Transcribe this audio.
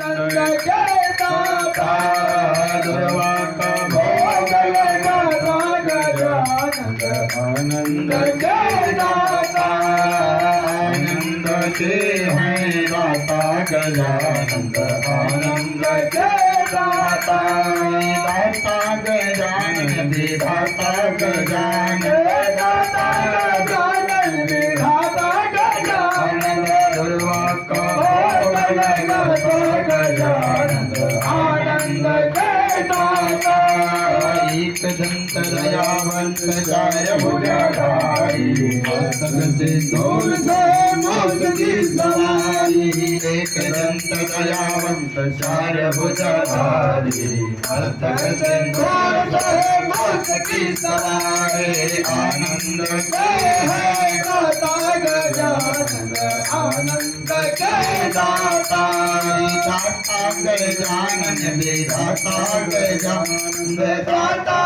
आनंद जय दाता दुर्वाका भोगल दाता गजानंद आनंद जय दाता आनंद के हैं दाता गजानंद आनंद जय दाता दाता गजानन विधाता गजानन दाता गजानन विधाता गजानन दुर्वाका भोगल दाता गजानन आनंद जय दाता एक दंत दयावंत जय भुजधारी मस्तक से दूर से मौत की सवारी एक दंत दयावंत जय भुजधारी मस्तक से दूर से मौत की सवारी आनंद जय है दाता गजानन आनंद जय दाता दाता गजानन विधाता गजानन दाता